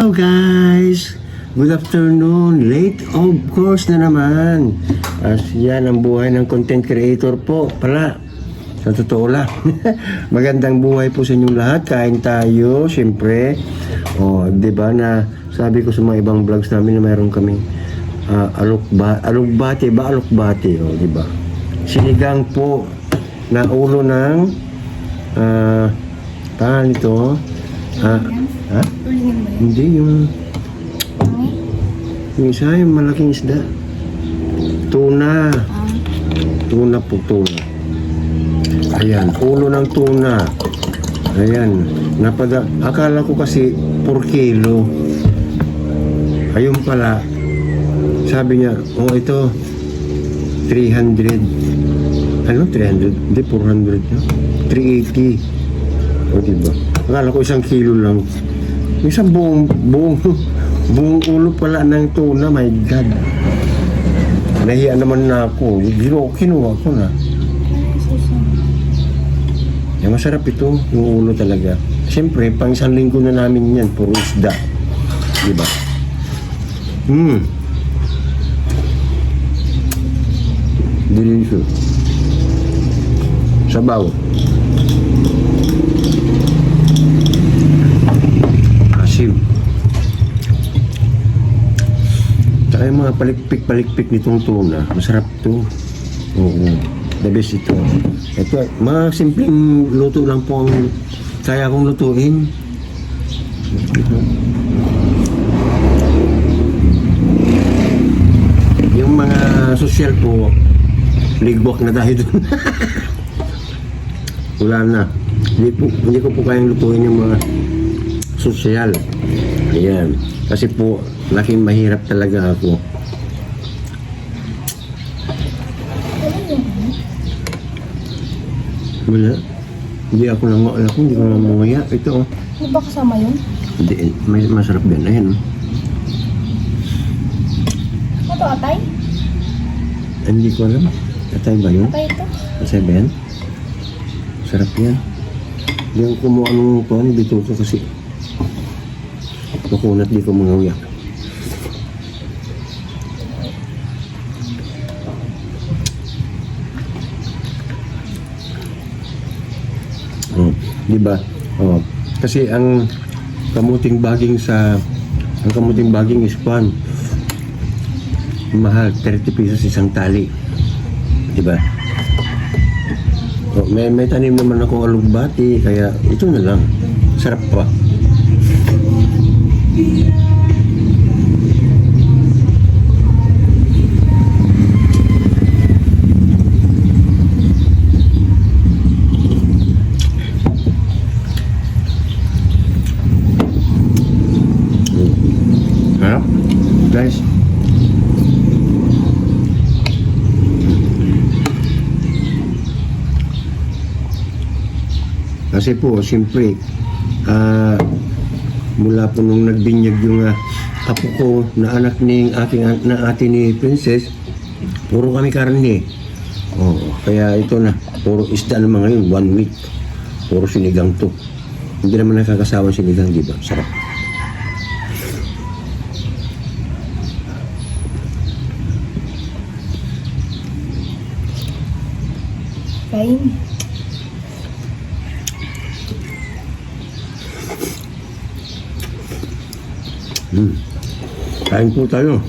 Hello guys! Good afternoon. Late of course na naman. As yan ang buhay ng content creator po pala. Sa totoo lang. Magandang buhay po sa inyong lahat. Kain tayo, syempre. Di ba na sabi ko sa mga ibang vlogs namin na mayroon kaming alukbate, di ba? Sinigang po na ulo ng paano ito? Hindi, yung isa, yung malaking isda. Tuna. Tuna. Ayan, ulo ng tuna. Ayan, akala ko kasi 4 kilo. Ayun pala, sabi niya, ito, 300. Ano, 300? Hindi, 400 na. 380. Diba? Akala ko 1 kilo lang. Isang buong ulo pala ng tuna, my God. Nahiya naman na ako. Kinuha ko na. Yung masarap ito, yung ulo talaga. Siyempre, pang 1 linggo na namin yan, puro isda. Diba? Delicious. Sabaw. Asim. Tsaka yung mga palikpik nitong tuna, masarap to. Oo. The best ito. Ito, mga simpleng luto lang po ang kaya kong lutuin. Yung mga social po, ligbok na tayo dun. Wala na. Hindi ko po kayang lutuin yung mga social. Ayan. Kasi po, laking mahirap talaga ako. Wala. Hindi ako hindi ko namumaya. Ito, Hindi ba kasama yun? Hindi, masarap din. Ayan. Ito, atay? Hindi ko alam. Atay ba yun? Atay ito? Atay ba yan? Sarap yan. Hindi ako kumuha ng kuhan. Dito ko kasi makunat di ko mangawiyak. Diba? Kasi ang kamuting baging is pan. Mahal, 30 pesos isang tali. Diba? May tanim naman ako alugbati, kaya ito na lang. Sarap pa. Harap, guys. Kasi po, siyempre, mula po nung nagbinyag yung apo ko na anak na ate ni Princess, puro kami karne. Kaya ito na, puro isda naman ngayon, 1 week. Puro sinigang to. Hindi naman nakakasawa sinigang, di ba? Sarap. Kain. Kain po tayo.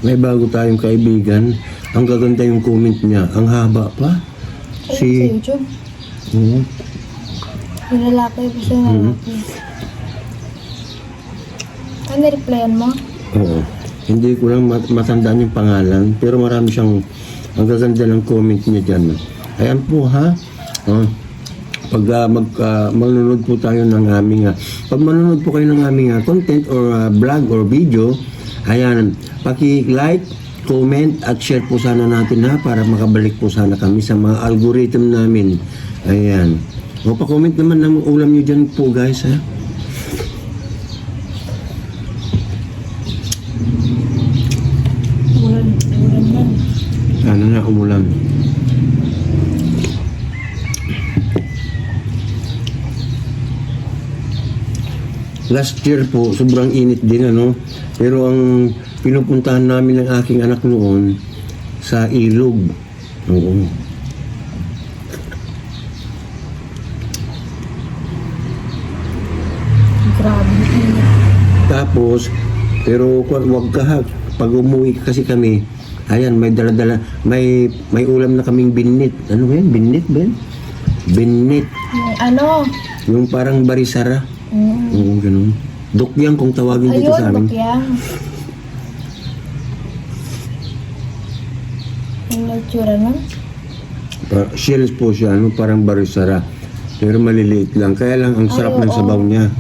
May bago tayong kaibigan. Ang gaganda yung comment niya. Ang haba pa. Sa YouTube. Yung lalaki po siya lalaki. Ano replyan mo? Oo. Hindi ko lang matandaan yung pangalan, pero marami siyang ang gaganda ng comment niya dyan. Ayan po ha. Pag manunod po tayo ng aming pag manunod po kayo ng aming content or vlog or video, ayan, paki-like, comment at share po sana natin para makabalik po sana kami sa mga algorithm namin. Ayan. O pa-comment naman ng ulam nyo dyan po guys ha. Last year po, sobrang init din, ano? Pero ang pinupuntahan namin ng aking anak noon sa ilog. Oo. Grabe. Tapos, pero wag ka ha, pag umuwi kasi kami, ayan, may dala-dala, may ulam na kaming binit. Ano ba yan? Binit ba yan? Binit. Yung ano? Yung parang barisara. Oo, ganun. Dukyang kung tawagin dito sa Ayun, amin. bakyang. Yung nagsura nun? Shells po siya, ano, parang barisara. Pero maliliit lang. Kaya lang, ang sarap ng oo. sabaw niya.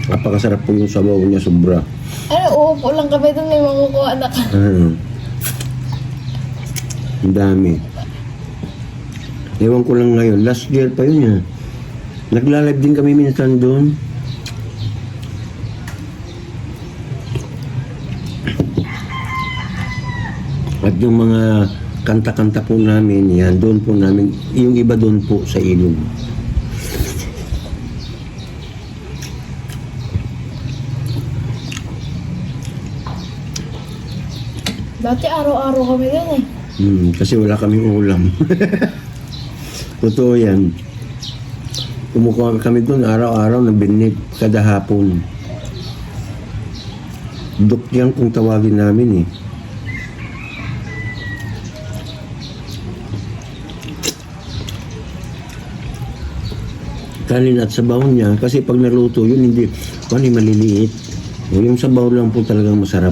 Napakasarap po yung sabaw niya, sobra. Ano, uupo lang kami doon, may makukuha na ka. Ano? Ang dami. Ewan ko lang ngayon. Last year pa yun yan. Nagla-live din kami minsan doon. At yung mga kanta-kanta po namin, yan, doon po namin, yung iba doon po sa ilog. Dati araw-araw kami doon eh. Kasi wala kaming ulam. Totoo yan. Kumukuha kami doon araw-araw na binit kada hapon. Dukyang kung tawagin namin eh. Kanin at sabaw niya kasi pag naluto yun hindi maliliit. Yung sabaw lang po talagang masarap.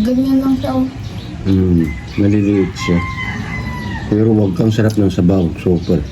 Ganyan lang siya oh. Maliliit siya. Pero wag kang sarap ng sabaw. Super.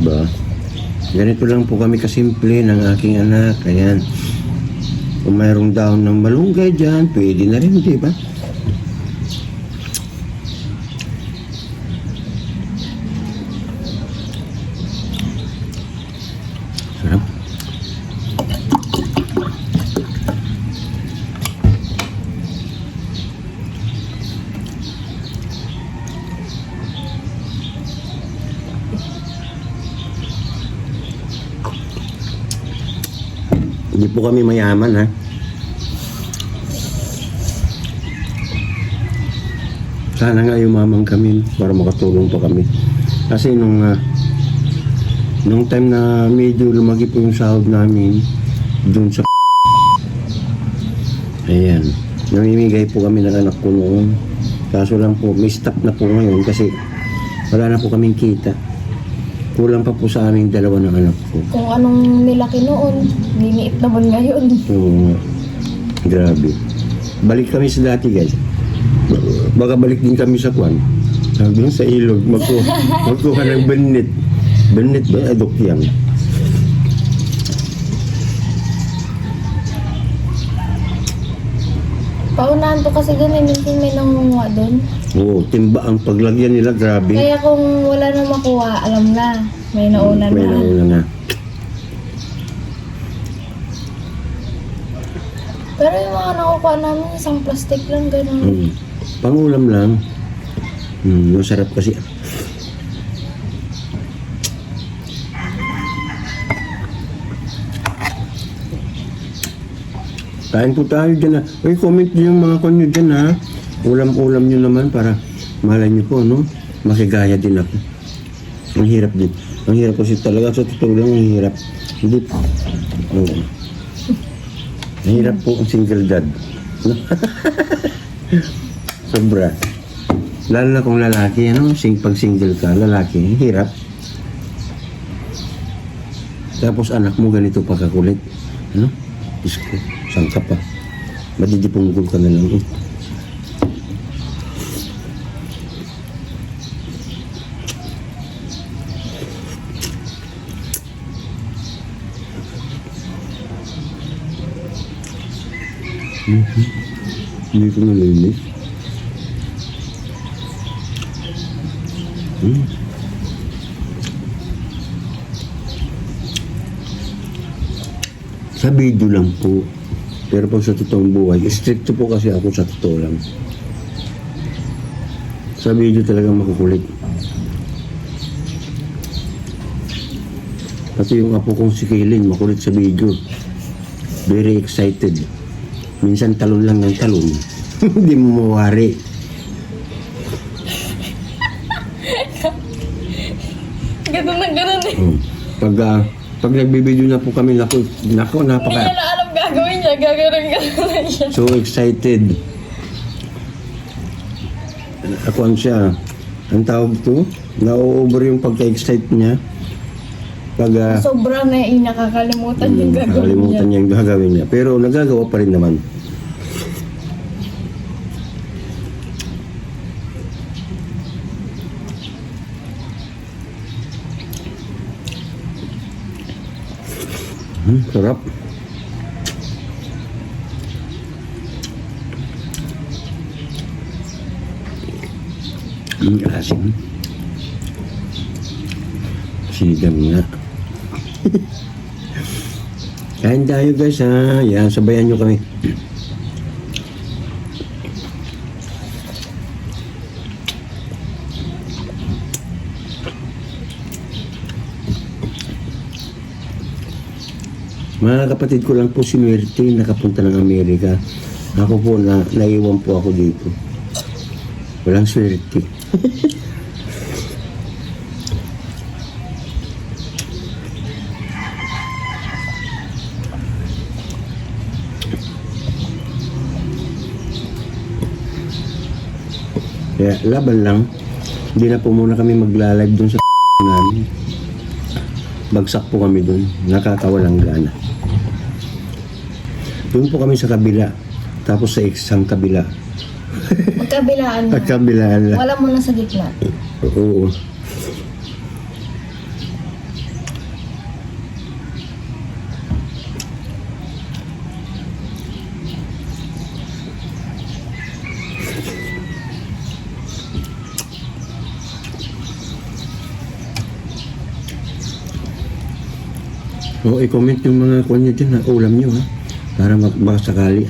Diba? Ganito lang po kami kasimple ng aking anak. Ayan. Kung mayroong daon ng malunggay dyan, pwede na rin, di ba? Sarap. Hindi po kami mayaman, ha? Sana nga yumaman kami para makatulong pa kami. Kasi nung time na medyo lumagi po yung sahod namin dun sa ayan, namimigay po kami ng anak ko noon. Kaso lang po, may stop na po ngayon kasi wala na po kaming kita. Kulang pa po sa aming dalawa ng anak ko. Kung anong nilaki noon, liniit naman ngayon. So, grabe. Balik kami sa dati, guys. Baka balik din kami sa kwan. Sabi sa ilog, magkuha ng benit. Benit ba? Adok yan. Paunahan to kasi doon, minsan may nangunguha doon. Oo, timba ang paglagyan nila, grabe. Kaya kung wala na makuha, alam na, may nauna May na. nauna na. Pero yung mga nakukuha namin, isang plastic lang, gano'n. Pangulam lang. Masarap kasi. Kain po tayo dyan, ha. Uy, comment nyo yung mga konyo dyan, ha. Ulam-ulam nyo naman para malay nyo po, no? Makigaya din ako. Ang hirap din. Ang hirap kasi talaga. Sa totoo lang, ang hirap. Hindi po. Oo. Ang hirap po ang single dad. Sobra. Lalo na kung lalaki, ano? Pag single ka, lalaki, ang hirap. Tapos anak mo ganito pa kakulit. Ano? Diyos ko, saan ka pa? Madidipunggol ka na lang. Hindi ko nalinis. Sa video lang po. Pero pag sa totoong buhay, stricto po kasi ako sa totoo lang. Sa video talagang makukulit. Pati yung apo kong si Kaylin, makulit sa video. Very excited. Minsan talon lang ng talon. Hindi mo mawari. Ganun na ganun eh. Pag nagbibideo na po kami, nako, Hindi napaka... niya na alam gagawin niya. Gagawin lang siya. So excited. Ako ang siya. Ang tawag to, na-over yung pagka-excite niya. Pag Sobrang nakakalimutan yung gagawin niya. nakalimutan niya yung gagawin niya. Pero nagagawa pa rin naman. Sarap. Asim. Sinigang nga. Kain tayo guys ha. Yan, sabayan nyo kami. Mga kapatid ko lang po si Mirti, nakapunta ng Amerika. Ako po, naiwan po ako dito. Walang swerte. Kaya laban lang. Hindi na po muna kami magla-live dun sa namin. Bagsak po kami dun. Nakakawalang gana. Doon po kami sa kabila. Tapos sa isang kabila. Magkabilaan na. Kabilaan lang. Wala mo na sa gitna. Oo. Oo, i-comment yung mga kuwan nyo dyan na ulam nyo ha. Para baka sakali.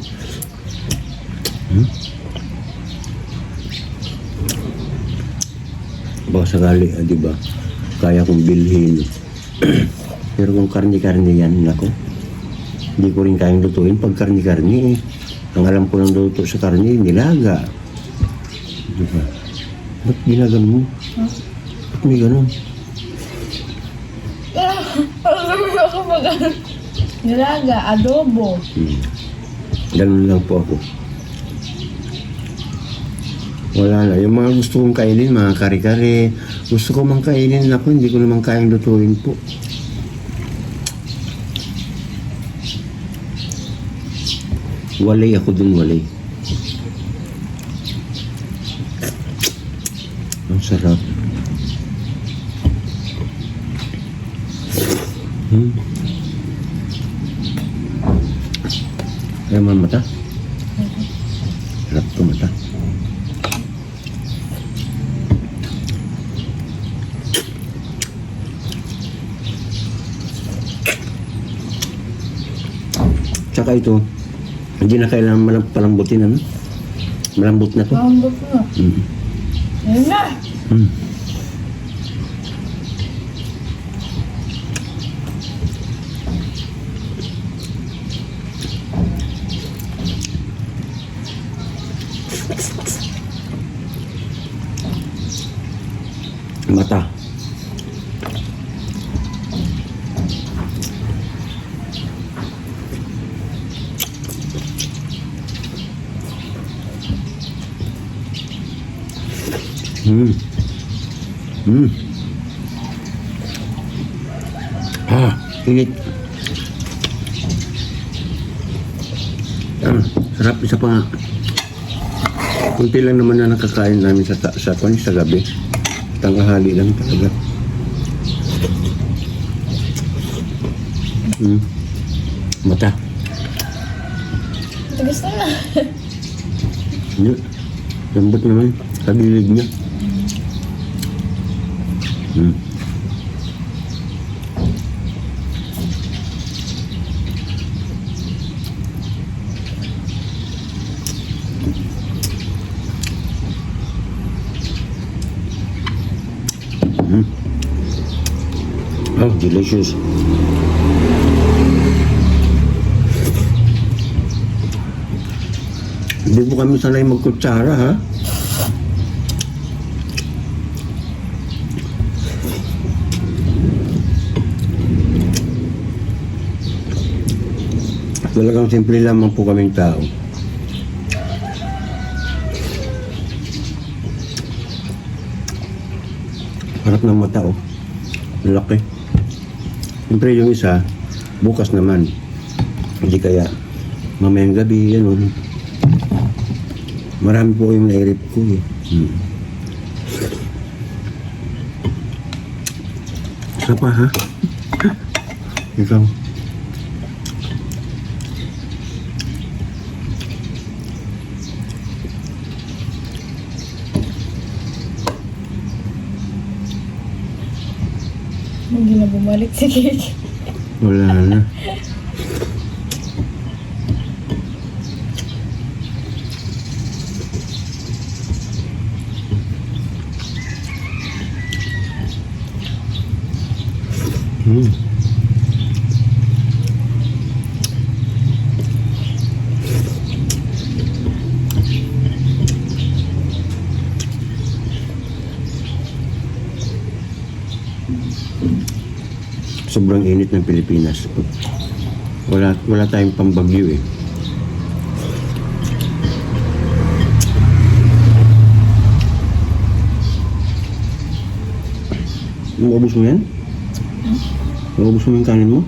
Baka sakali, di ba? Kaya kong bilhin. Pero kung karni-karni yan, nako. Hindi ko rin kayang lutuin pag karni-karni eh. Ang alam ko ng luto sa karni, nilaga. Di ba? Ba't ginagano mo? Ba't may ganun? Ako pag nilaga, adobo. Ganun lang po ako. Wala na. Yung mga gusto kong kainin, mga kare-kare. Gusto ko mang kainin ako, hindi ko naman kayang lutuin po. Walay ako dun, walay. Ang sarap. Kaya man mata? Sarap ko mata. Tsaka ito, hindi na kailangan palambutin, ano? Malambot na to. Malambot na. Ayun na. Mata. Init. Sarap isa pa nga. Kunti lang naman na nakakain namin sa gabi. Tanghali lang talaga. Ito Mata. Gusto na. Hindi. Lambot naman. Sa gilid niya. Hmm. Hmm. Oh, delicious. Hindi po kami sanay magkutsara, ha? Talagang simple lamang po kaming tao. Harap ng mata, oh. Laki. Siyempre yung isa, bukas naman. Hindi kaya mamayang gabi, yan, oh. Marami po yung nairip ko, eh. Isa pa, ha? Ikaw. Hindi na bumalik si Kiki. Wala na. Hmm. Sobrang init ng Pilipinas. Wala tayong pambagyo, eh. Maubos mo yan? Maubos mo yung kanin mo?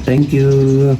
Thank you.